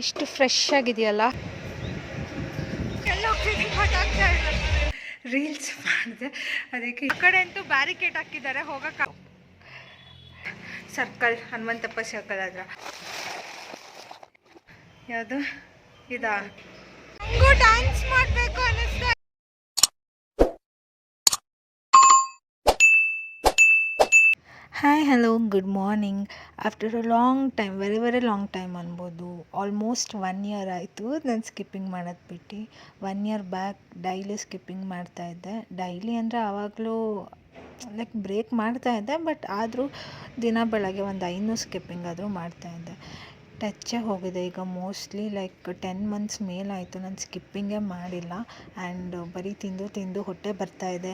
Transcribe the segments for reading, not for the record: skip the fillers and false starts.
ಎಷ್ಟು ಫ್ರೆಶ್ ಆಗಿದೆಯಲ್ಲ. ರೀಲ್ಸ್ ಮಾಡಿದೆ, ಅದಕ್ಕೆ ಈ ಕಡೆ ಅಂತೂ ಬ್ಯಾರಿಕೇಡ್ ಹಾಕಿದ್ದಾರೆ ಹೋಗಕ್ಕೆ. ಸರ್ಕಲ್, ಹನುಮಂತಪ್ಪ ಸರ್ಕಲ್ ಹತ್ರ. ಯಾವುದು ಇದಾ? ನಂಗೂ ಡ್ಯಾನ್ಸ್ ಮಾಡಬೇಕು ಅನ್ನಿಸ್ತಾ. Hi, hello, good morning. After a long time, very long time ಅನ್ಬೋದು. ಆಲ್ಮೋಸ್ಟ್ 1 ಇಯರ್ ಆಯಿತು ನಾನು ಸ್ಕಿಪ್ಪಿಂಗ್ ಮಾಡೋದು ಬಿಟ್ಟು. 1 ಇಯರ್ ಬ್ಯಾಕ್ ಡೈಲಿ ಸ್ಕಿಪ್ಪಿಂಗ್ ಮಾಡ್ತಾಯಿದ್ದೆ. ಡೈಲಿ ಅಂದರೆ ಆವಾಗಲೂ ಲೈಕ್ ಬ್ರೇಕ್ ಮಾಡ್ತಾಯಿದ್ದೆ, ಬಟ್ ಆದರೂ ದಿನ ಬೆಳಗ್ಗೆ ಒಂದು 5 ಸ್ಕಿಪ್ಪಿಂಗ್ ಆದರೂ ಮಾಡ್ತಾಯಿದ್ದೆ. ಟಚ್ಚೇ ಹೋಗಿದೆ ಈಗ. ಮೋಸ್ಟ್ಲಿ ಲೈಕ್ 10 ಮಂತ್ಸ್ ಮೇಲಾಯಿತು ನಾನು ಸ್ಕಿಪ್ಪಿಂಗೇ ಮಾಡಿಲ್ಲ. ಆ್ಯಂಡ್ ಬರೀ ತಿಂದು ಹೊಟ್ಟೆ ಬರ್ತಾಯಿದೆ,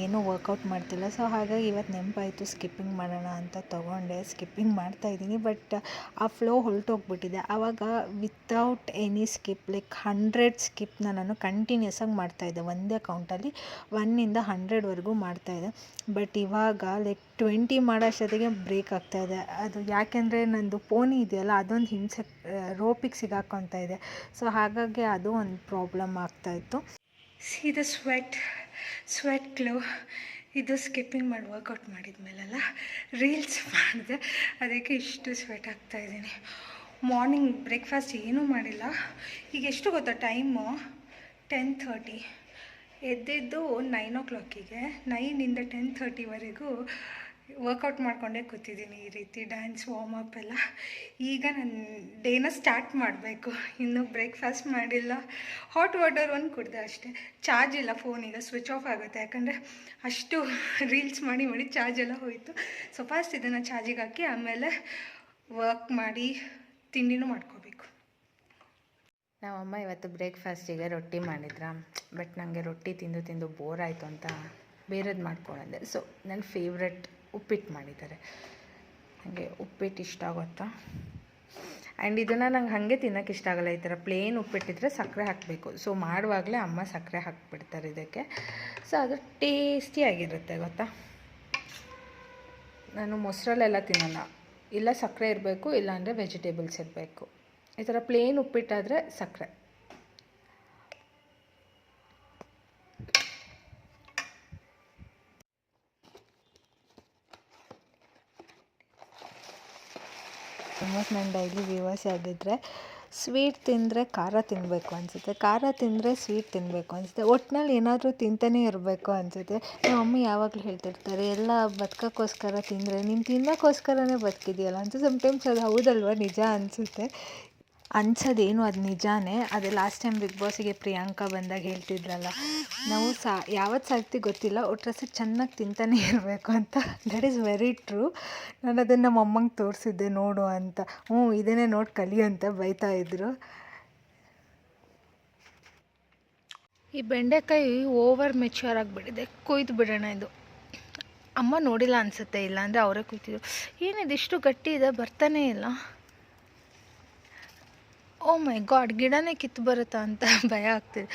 ಏನೂ ವರ್ಕೌಟ್ ಮಾಡ್ತಿಲ್ಲ. ಸೊ ಹಾಗಾಗಿ ಇವತ್ತು ನೆನಪಾಯಿತು ಸ್ಕಿಪ್ಪಿಂಗ್ ಮಾಡೋಣ ಅಂತ ತೊಗೊಂಡೆ. ಸ್ಕಿಪ್ಪಿಂಗ್ ಮಾಡ್ತಾಯಿದ್ದೀನಿ, ಬಟ್ ಆ ಫ್ಲೋ ಹೊರಟೋಗ್ಬಿಟ್ಟಿದೆ. ಆವಾಗ ವಿತೌಟ್ ಎನಿ ಸ್ಕಿಪ್ ಲೈಕ್ 100 ಸ್ಕಿಪ್ನ ನಾನು ಕಂಟಿನ್ಯೂಸ್ ಆಗಿ ಮಾಡ್ತಾಯಿದ್ದೆ. ಒಂದೇ ಕೌಂಟಲ್ಲಿ 1ಇಂದ 100ವರೆಗೂ ಮಾಡ್ತಾಯಿದ್ದೆ. ಬಟ್ ಇವಾಗ ಲೈಕ್ 20 ಮಾಡೋಷ್ಟೊತ್ತಿಗೆ ಬ್ರೇಕ್ ಆಗ್ತಾಯಿದೆ. ಅದು ಯಾಕೆಂದರೆ ನಂದು ಪೋನಿ ಇದೆಯಲ್ಲ, ಅದೊಂದು ಹಿಂಸೆ, ರೋಪಿಗೆ ಸಿಗಾಕೊತಾ ಇದೆ. ಸೊ ಹಾಗಾಗಿ ಅದು ಒಂದು ಪ್ರಾಬ್ಲಮ್ ಆಗ್ತಾಯಿತ್ತು. ಸೀದಾ ಸ್ವೆಟ್ ಗ್ಲೋ. ಇದು ಸ್ಕಿಪ್ಪಿಂಗ್ ಮಾಡಿ ವರ್ಕೌಟ್ ಮಾಡಿದ್ಮೇಲೆಲ್ಲ ರೀಲ್ಸ್ ಮಾಡಿದೆ, ಅದಕ್ಕೆ ಇಷ್ಟು ಸ್ವೆಟ್ ಆಗ್ತಾಯಿದ್ದೀನಿ. ಮಾರ್ನಿಂಗ್ ಬ್ರೇಕ್ಫಾಸ್ಟ್ ಏನೂ ಮಾಡಿಲ್ಲ. ಈಗ ಎಷ್ಟು ಗೊತ್ತಾ ಟೈಮು? 10:30. ಎದ್ದಿದ್ದು 9 o'clock-ಗೆ. 9ಇಂದ 10:30ವರೆಗೂ ವರ್ಕೌಟ್ ಮಾಡಿಕೊಂಡೇ ಕೂತಿದ್ದೀನಿ. ಈ ರೀತಿ ಡ್ಯಾನ್ಸ್ ವಾರ್ಮಪ್ ಎಲ್ಲ. ಈಗ ನಾನು ಡೇನ ಸ್ಟಾರ್ಟ್ ಮಾಡಬೇಕು. ಇನ್ನೂ ಬ್ರೇಕ್ಫಾಸ್ಟ್ ಮಾಡಿಲ್ಲ. ಹಾಟ್ ವಾಟರ್ ಒಂದು ಕುಡಿದೆ ಅಷ್ಟೇ. ಚಾರ್ಜ್ ಇಲ್ಲ ಫೋನಿಗೆ, ಸ್ವಿಚ್ ಆಫ್ ಆಗುತ್ತೆ. ಯಾಕಂದರೆ ಅಷ್ಟು ರೀಲ್ಸ್ ಮಾಡಿ ಚಾರ್ಜ್ ಎಲ್ಲ ಹೋಯಿತು. ಸೊ ಫಸ್ಟ್ ಇದನ್ನು ಚಾರ್ಜಿಗೆ ಹಾಕಿ ಆಮೇಲೆ ವರ್ಕ್ ಮಾಡಿ ತಿಂಡಿನೂ ಮಾಡ್ಕೋಬೇಕು. ನಮ್ಮಮ್ಮ ಇವತ್ತು ಬ್ರೇಕ್ಫಾಸ್ಟಿಗೆ ರೊಟ್ಟಿ ಮಾಡಿದ್ರು. ಬಟ್ ನನಗೆ ರೊಟ್ಟಿ ತಿಂದು ಬೋರ್ ಆಯಿತು ಅಂತ ಬೇರೆದು ಮಾಡ್ಕೊಂಡಿದ್ದೆ. ಸೊ ನನ್ನ ಫೇವ್ರೆಟ್ ಉಪ್ಪಿಟ್ಟು ಮಾಡಿದ್ದಾರೆ. ನನಗೆ ಉಪ್ಪಿಟ್ಟು ಇಷ್ಟ ಆಗುತ್ತಾ. ಆ್ಯಂಡ್ ಇದನ್ನು ನಂಗೆ ಹಾಗೆ ತಿನ್ನೋಕ್ಕೆ ಇಷ್ಟ ಆಗೋಲ್ಲ. ಈ ಥರ ಪ್ಲೇನ್ ಉಪ್ಪಿಟ್ಟಿದ್ರೆ ಸಕ್ಕರೆ ಹಾಕಬೇಕು. ಸೊ ಮಾಡುವಾಗಲೇ ಅಮ್ಮ ಸಕ್ಕರೆ ಹಾಕಿಬಿಡ್ತಾರೆ ಇದಕ್ಕೆ. ಸೊ ಅದು ಟೇಸ್ಟಿಯಾಗಿರುತ್ತೆ ಗೊತ್ತಾ. ನಾನು ಮೊಸರಲ್ಲೆಲ್ಲ ತಿನ್ನೋಲ್ಲ. ಇಲ್ಲ ಸಕ್ಕರೆ ಇರಬೇಕು, ಇಲ್ಲಾಂದರೆ ವೆಜಿಟೇಬಲ್ಸ್ ಇರಬೇಕು. ಈ ಥರ ಪ್ಲೇನ್ ಉಪ್ಪಿಟ್ಟಾದರೆ ಸಕ್ಕರೆ. ಆಲ್ಮೋಸ್ಟ್ ನಾನು ಡೈಲಿ ವ್ಯೂವರ್ಸ್ ಆಗಿದ್ದರೆ ಸ್ವೀಟ್ ತಿಂದರೆ ಖಾರ ತಿನ್ನಬೇಕು ಅನಿಸುತ್ತೆ, ಖಾರ ತಿಂದರೆ ಸ್ವೀಟ್ ತಿನ್ನಬೇಕು ಅನಿಸುತ್ತೆ. ಒಟ್ಟಿನಲ್ಲಿ ಏನಾದರೂ ತಿಂತಾನೇ ಇರಬೇಕು ಅನಿಸುತ್ತೆ. ನಮ್ಮ ಮಮ್ಮಿ ಯಾವಾಗಲೂ ಹೇಳ್ತಿರ್ತಾರೆ, ಎಲ್ಲ ಬದುಕೋಕ್ಕೋಸ್ಕರ ತಿಂದರೆ ನೀನು ತಿನ್ನೋಕ್ಕೋಸ್ಕರನೇ ಬದುಕಿದೆಯಲ್ಲ ಅಂತ. ಸಮ್ಟೈಮ್ಸ್ ಅದು ಹೌದಲ್ವ, ನಿಜ ಅನಿಸುತ್ತೆ. ಅನ್ಸೋದೇನು ಅದು ನಿಜಾನೇ. ಅದೇ ಲಾಸ್ಟ್ ಟೈಮ್ ಬಿಗ್ ಬಾಸಿಗೆ ಪ್ರಿಯಾಂಕಾ ಬಂದಾಗ ಹೇಳ್ತಿದ್ರಲ್ಲ, ನಾವು ಯಾವತ್ತು ಸಾಯ್ತಿ ಗೊತ್ತಿಲ್ಲ, ಒಟ್ಟರಸಿ ಚೆನ್ನಾಗಿ ತಿಂತಾನೆ ಇರಬೇಕು ಅಂತ. That is very true. ನಾನು ಅದನ್ನು ನಮ್ಮ ಅಮ್ಮಂಗೆ ತೋರಿಸಿದ್ದೆ, ನೋಡು ಅಂತ. ಇದನ್ನೇ ನೋಡಿ ಕಲಿ ಅಂತ ಬೈತಾಯಿದ್ರು. ಈ ಬೆಂಡೆಕಾಯಿ ಓವರ್ ಮೆಚ್ಯೂರ್ ಆಗಿಬಿಟ್ಟಿದೆ, ಕೊಯ್ದು ಬಿಡೋಣ. ಇದು ಅಮ್ಮ ನೋಡಿಲ್ಲ ಅನಿಸುತ್ತೆ, ಇಲ್ಲಾಂದರೆ ಅವರೇ ಕುಯ್ತಿದ್ರು. ಏನಿದಿಷ್ಟು ಗಟ್ಟಿ ಇದೆ, ಬರ್ತಾನೇ ಇಲ್ಲ. ಓ ಮೈ ಗಾಡ್, ಗಿಡನೇ ಕಿತ್ತು ಬರುತ್ತಾ ಅಂತ ಭಯ ಆಗ್ತಿದೆ.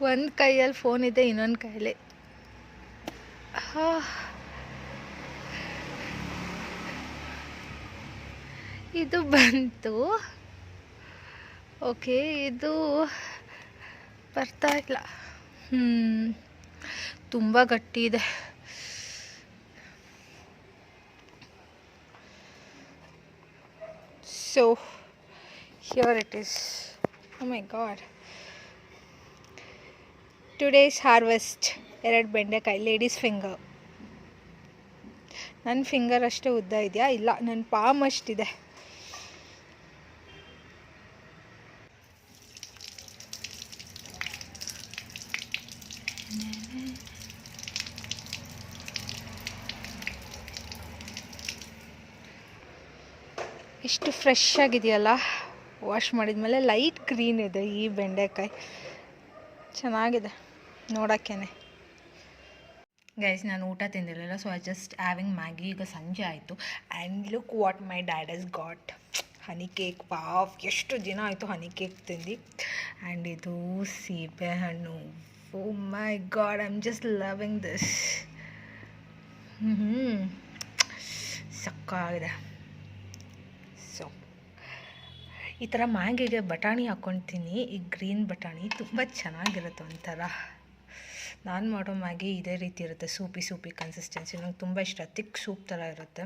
ಒಂದು ಕೈಯಲ್ಲಿ ಫೋನ್ ಇದೆ, ಇನ್ನೊಂದು ಕೈಯಲ್ಲಿ ಇದು ಬಂತು. ಓಕೆ, ಇದು ಬರ್ತಾ ಇಲ್ಲ. ತುಂಬ ಗಟ್ಟಿ ಇದೆ. So here it is. Oh my god. Today's harvest. 2 ಬೆಂಡೆಕಾಯಿ, ಲೇಡೀಸ್ ಫಿಂಗರ್. ನನ್ನ ಫಿಂಗರ್ ಅಷ್ಟೇ ಉದ್ದ ಇದೆಯಾ? ಇಲ್ಲ, ನನ್ನ ಪಾಮ್ ಅಷ್ಟಿದೆ. ಎಷ್ಟು ಫ್ರೆಶ್ ಆಗಿದೆಯಲ್ಲ. ವಾಶ್ ಮಾಡಿದ್ಮೇಲೆ ಲೈಟ್ ಗ್ರೀನ್ ಇದೆ ಈ ಬೆಂಡೆಕಾಯಿ, ಚೆನ್ನಾಗಿದೆ ನೋಡೋಕ್ಕೇ. ಗೈಸ್, ನಾನು ಊಟ ತಿಂದಿರಲಿಲ್ಲ, so I just having Maggi. ಈಗ ಸಂಜೆ ಆಯಿತು. And look what my dad has got. Honey cake. Wow, ಎಷ್ಟು ದಿನ ಆಯಿತು ಹನಿ ಕೇಕ್ ತಿಂದು. ಆ್ಯಂಡ್ ಇದು ಸೀಬೆಹಣ್ಣು. Oh my God, I am just loving this. ಸಕ್ಕಾಗಿದೆ. ಸೊ ಈ ಥರ ಮ್ಯಾಗಿಗೆ ಬಟಾಣಿ ಹಾಕ್ಕೊಳ್ತೀನಿ. ಈ ಗ್ರೀನ್ ಬಟಾಣಿ ತುಂಬ ಚೆನ್ನಾಗಿರುತ್ತೆ ಒಂಥರ. ನಾನು ಮಾಡೋ ಮ್ಯಾಗಿ ಇದೇ ರೀತಿ ಇರುತ್ತೆ, ಸೂಪಿ ಕನ್ಸಿಸ್ಟೆನ್ಸಿ. ನಂಗೆ ತುಂಬ ಇಷ್ಟ, ತಿಕ್ ಸೂಪ್ ಥರ ಇರುತ್ತೆ.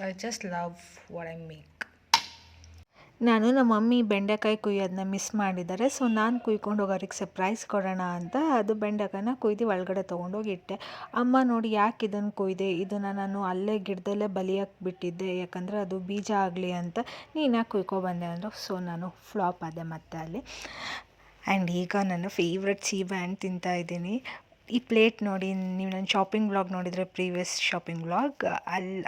I just love what I make. ನಾನು ನಮ್ಮ ಮಮ್ಮಿ ಬೆಂಡೆಕಾಯಿ ಕುಯ್ಯೋದನ್ನ ಮಿಸ್ ಮಾಡಿದ್ದಾರೆ. ಸೊ ನಾನು ಕುಯ್ಕೊಂಡು ಹೋಗಿ ಅವ್ರಿಗೆ ಸರ್ಪ್ರೈಸ್ ಕೊಡೋಣ ಅಂತ ಅದು ಬೆಂಡೆಕಾಯಿನ ಕುಯ್ದು ಒಳಗಡೆ ತೊಗೊಂಡೋಗಿ ಇಟ್ಟೆ. ಅಮ್ಮ ನೋಡಿ ಯಾಕೆ ಇದನ್ನು ಕುಯ್ದೆ, ಇದನ್ನು ನಾನು ಅಲ್ಲೇ ಗಿಡದಲ್ಲೇ ಬಲಿಯಕ್ಕೆ ಬಿಟ್ಟಿದ್ದೆ, ಯಾಕಂದರೆ ಅದು ಬೀಜ ಆಗಲಿ ಅಂತ. ನೀನು ಯಾಕೆ ಕುಯ್ಕೊಬಂದೆ ಅಂದರು. ಸೊ ನಾನು ಫ್ಲಾಪ್ ಆದೆ ಮತ್ತೆ ಅಲ್ಲಿ. ಆ್ಯಂಡ್ ಈಗ ನನ್ನ ಫೇವ್ರೆಟ್ ಸೀಬೆಹಣ್ಣು ತಿಂತಾಯಿದ್ದೀನಿ. ಈ ಪ್ಲೇಟ್ ನೋಡಿ, ನೀವು ನನ್ನ ಶಾಪಿಂಗ್ ವ್ಲಾಗ್ ನೋಡಿದರೆ, ಪ್ರೀವಿಯಸ್ ಶಾಪಿಂಗ್ ವ್ಲಾಗ್,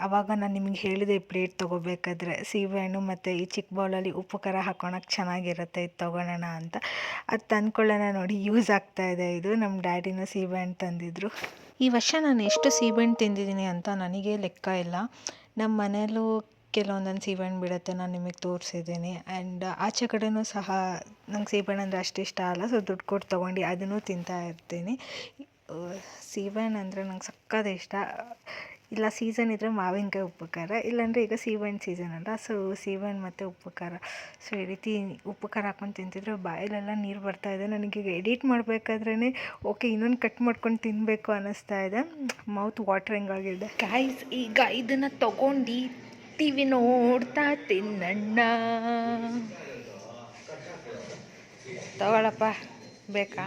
ಆವಾಗ ನಾನು ನಿಮಗೆ ಹೇಳಿದೆ ಈ ಪ್ಲೇಟ್ ತೊಗೋಬೇಕಾದ್ರೆ ಸೀಬೆಹಣ್ಣು ಮತ್ತು ಈ ಚಿಕ್ಕ ಬೌಲಲ್ಲಿ ಉಪ್ಪು ಖಾರ ಹಾಕ್ಕೊಳಕ್ಕೆ ಚೆನ್ನಾಗಿರುತ್ತೆ, ಇದು ತೊಗೊಳೋಣ ಅಂತ. ಅದು ತಂದ್ಕೊಳ್ಳೋಣ ನೋಡಿ ಯೂಸ್ ಆಗ್ತಾಯಿದೆ. ಇದು ನಮ್ಮ ಡ್ಯಾಡಿನೂ ಸೀಬೆಹಣ್ಣು ತಂದಿದ್ರು. ಈ ವರ್ಷ ನಾನು ಎಷ್ಟು ಸೀಬೆಹಣ್ಣು ತಿಂದಿದ್ದೀನಿ ಅಂತ ನನಗೆ ಲೆಕ್ಕ ಇಲ್ಲ. ನಮ್ಮ ಮನೆಯಲ್ಲೂ ಕೆಲವೊಂದೊಂದು ಸೀಬೆಹಣ್ಣು ಬಿಡುತ್ತೆ, ನಾನು ನಿಮಗೆ ತೋರಿಸಿದ್ದೀನಿ. ಆ್ಯಂಡ್ ಆಚೆ ಕಡೆಯೂ ಸಹ ನಂಗೆ ಸೀಬೆಹಣ್ಣು ಅಂದರೆ ಅಷ್ಟು ಇಷ್ಟ ಅಲ್ಲ, ಸೊ ದುಡ್ಡು ಕೊಟ್ಟು ತೊಗೊಂಡು ಅದನ್ನು ತಿಂತಾಯಿರ್ತೀನಿ. ಸೀಬೆಹಣ್ಣು ಅಂದರೆ ನಂಗೆ ಸಕ್ಕತ್ ಇಷ್ಟ. ಇಲ್ಲ ಸೀಸನ್ ಇದ್ದರೆ ಮಾವಿನಕಾಯಿ ಉಪ್ಪು ಖಾರ, ಇಲ್ಲಾಂದರೆ ಈಗ ಸೀಬೆಹಣ್ಣು ಸೀಸನ್ ಅಲ್ಲ, ಸೊ ಸೀಬೆಹಣ್ಣು ಮತ್ತು ಉಪ್ಪು ಖಾರ. ಸೊ ಈ ರೀತಿ ಉಪ್ಪು ಖಾರ ಹಾಕ್ಕೊಂಡು ತಿಂತಿದ್ರೆ ಬಾಯಲ್ಲೆಲ್ಲ ನೀರು ಬರ್ತಾಯಿದೆ. ನನಗೀಗ ಎಡಿಟ್ ಮಾಡಬೇಕಾದ್ರೇ ಓಕೆ ಇನ್ನೊಂದು ಕಟ್ ಮಾಡ್ಕೊಂಡು ತಿನ್ನಬೇಕು ಅನ್ನಿಸ್ತಾ ಇದೆ. ಮೌತ್ ವಾಟ್ರಿಂಗ್ ಆಗಿದೆ. ಗೈಸ್, ಈಗ ಇದನ್ನು ತೊಗೊಂಡು ಟಿವಿ ನೋಡ್ತಾ ತಿನ್ನಣ್ಣ. ತಗೊಳಪ್ಪ, ಬೇಕಾ?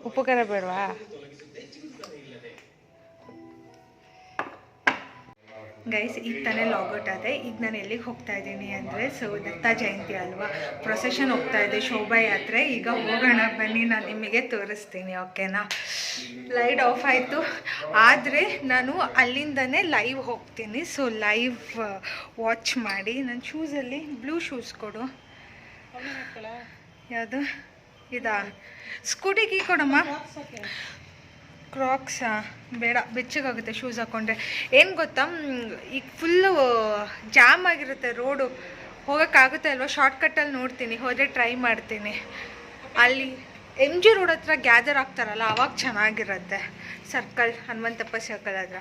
ಉಪ್ಪು ಖಾರ ಬೇಡವಾ? ಗೈಸ್, ಈಗ ತಾನೇ ಲಾಗೌಟ್ ಆದೆ. ಈಗ ನಾನು ಎಲ್ಲಿಗೆ ಹೋಗ್ತಾ ಇದ್ದೀನಿ ಅಂದರೆ, ಸೊ ದತ್ತ ಜಯಂತಿ ಅಲ್ವಾ, ಪ್ರೊಸೆಷನ್ ಹೋಗ್ತಾ ಇದೆ, ಶೋಭಾಯಾತ್ರೆ. ಈಗ ಹೋಗೋಣ ಬನ್ನಿ, ನಾನು ನಿಮಗೆ ತೋರಿಸ್ತೀನಿ, ಓಕೆನಾ? ಲೈಟ್ ಆಫ್ ಆಯಿತು, ಆದರೆ ನಾನು ಅಲ್ಲಿಂದನೇ ಲೈವ್ ಹೋಗ್ತೀನಿ. ಸೊ ಲೈವ್ ವಾಚ್ ಮಾಡಿ. ನನ್ನ ಶೂಸಲ್ಲಿ ಬ್ಲೂ ಶೂಸ್ ಕೊಡು. ಯಾವುದು ಇದಾ? ಸ್ಕೂಟಿಗೆ ಕೊಡಮ್ಮ. ಕ್ರಾಕ್ಸಾ ಬೇಡ, ಬೆಚ್ಚಗಾಗುತ್ತೆ ಶೂಸ್ ಹಾಕ್ಕೊಂಡ್ರೆ. ಏನು ಗೊತ್ತಾ, ಈಗ ಫುಲ್ಲು ಜಾಮ್ ಆಗಿರುತ್ತೆ ರೋಡು, ಹೋಗೋಕ್ಕಾಗುತ್ತೆ ಅಲ್ವಾ? ಶಾರ್ಟ್ಕಟ್ಟಲ್ಲಿ ನೋಡ್ತೀನಿ, ಹೋದರೆ ಟ್ರೈ ಮಾಡ್ತೀನಿ. ಅಲ್ಲಿ MG ರೋಡ್ ಹತ್ರ ಗ್ಯಾದರ್ ಆಗ್ತಾರಲ್ಲ, ಆವಾಗ ಚೆನ್ನಾಗಿರುತ್ತೆ. ಸರ್ಕಲ್, ಹನುಮಂತಪ್ಪ ಸರ್ಕಲ್ ಹತ್ರ.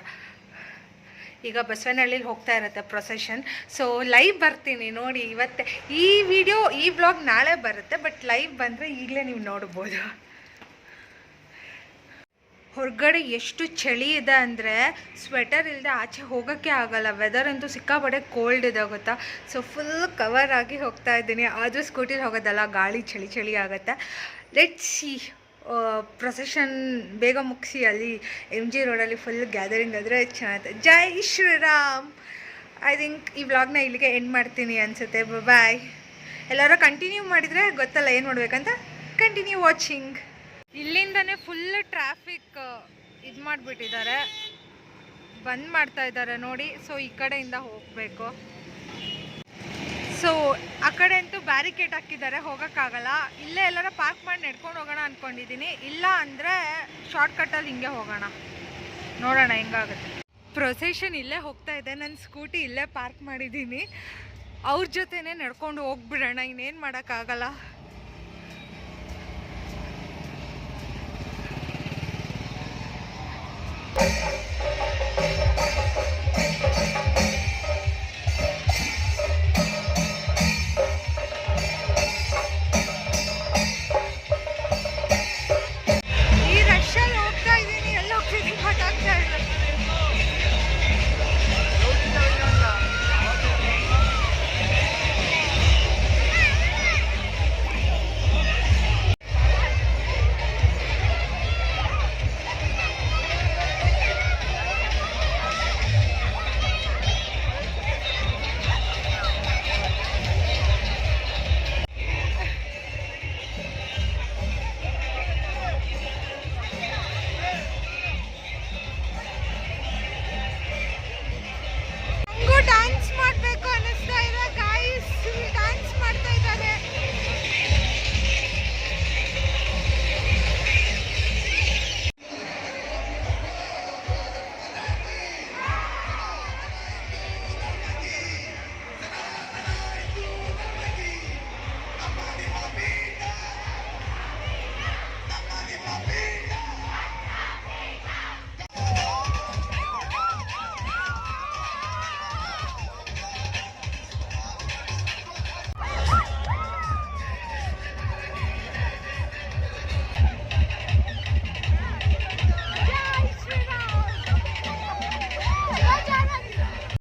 ಈಗ ಬಸವನಹಳ್ಳಿಲಿ ಹೋಗ್ತಾ ಇರುತ್ತೆ ಪ್ರೊಸೆಷನ್. ಸೊ ಲೈವ್ ಬರ್ತೀನಿ ನೋಡಿ ಇವತ್ತೇ. ಈ ವಿಡಿಯೋ, ಈ ಬ್ಲಾಗ್ ನಾಳೆ ಬರುತ್ತೆ, ಬಟ್ ಲೈವ್ ಬಂದರೆ ಈಗಲೇ ನೀವು ನೋಡ್ಬೋದು. ಹೊರಗಡೆ ಎಷ್ಟು ಚಳಿ ಇದೆ ಅಂದರೆ ಸ್ವೆಟರ್ ಇಲ್ಲದೆ ಆಚೆ ಹೋಗೋಕ್ಕೆ ಆಗೋಲ್ಲ. ವೆದರ್ ಅಂತೂ ಸಿಕ್ಕಾಪಟ್ಟೆ ಕೋಲ್ಡ್ ಇದೆ ಗೊತ್ತಾ. ಸೊ ಫುಲ್ ಕವರ್ ಆಗಿ ಹೋಗ್ತಾ ಇದ್ದೀನಿ. ಆದರೂ ಸ್ಕೂಟಿಲಿ ಹೋಗೋದಲ್ಲ, ಗಾಳಿ ಚಳಿ ಆಗುತ್ತೆ. Let's see. ಪ್ರೊಸೆಷನ್ ಬೇಗ ಮುಗಿಸಿ ಅಲ್ಲಿ MG ರೋಡಲ್ಲಿ ಫುಲ್ ಗ್ಯಾದರಿಂಗ್ ಆದರೆ ಚೆನ್ನಾಗುತ್ತೆ. ಜೈ ಶ್ರೀರಾಮ್. ಐ ಥಿಂಕ್ ಈ ವ್ಲಾಗ್ನ ಇಲ್ಲಿಗೆ ಎಂಡ್ ಮಾಡ್ತೀನಿ ಅನಿಸುತ್ತೆ. ಬಾಯ್. ಎಲ್ಲರೂ ಕಂಟಿನ್ಯೂ ಮಾಡಿದರೆ ಗೊತ್ತಲ್ಲ ಏನು ಮಾಡಬೇಕಂತ. Continue watching. ಇಲ್ಲಿಂದನೇ ಫುಲ್ ಟ್ರಾಫಿಕ್ ಇದು ಮಾಡಿಬಿಟ್ಟಿದ್ದಾರೆ, ಬಂದ್ ಮಾಡ್ತಾ ಇದ್ದಾರೆ ನೋಡಿ. ಸೊ ಈ ಕಡೆಯಿಂದ ಹೋಗಬೇಕು. ಸೊ ಆ ಕಡೆ ಅಂತೂ ಬ್ಯಾರಿಕೇಡ್ ಹಾಕಿದ್ದಾರೆ, ಹೋಗೋಕ್ಕಾಗಲ್ಲ. ಇಲ್ಲೇ ಎಲ್ಲರ ಪಾರ್ಕ್ ಮಾಡಿ ನಡ್ಕೊಂಡು ಹೋಗೋಣ ಅಂದ್ಕೊಂಡಿದ್ದೀನಿ. ಇಲ್ಲ ಅಂದರೆ ಶಾರ್ಟ್ಕಟ್ಟಲ್ಲಿ ಹಿಂಗೆ ಹೋಗೋಣ, ನೋಡೋಣ ಹೆಂಗಾಗುತ್ತೆ. ಪ್ರೊಸೆಷನ್ ಇಲ್ಲೇ ಹೋಗ್ತಾ ಇದೆ, ನನ್ನ ಸ್ಕೂಟಿ ಇಲ್ಲೇ ಪಾರ್ಕ್ ಮಾಡಿದ್ದೀನಿ. ಅವ್ರ ಜೊತೆನೇ ನಡ್ಕೊಂಡು ಹೋಗ್ಬಿಡೋಣ, ಇನ್ನೇನು ಮಾಡೋಕ್ಕಾಗಲ್ಲ.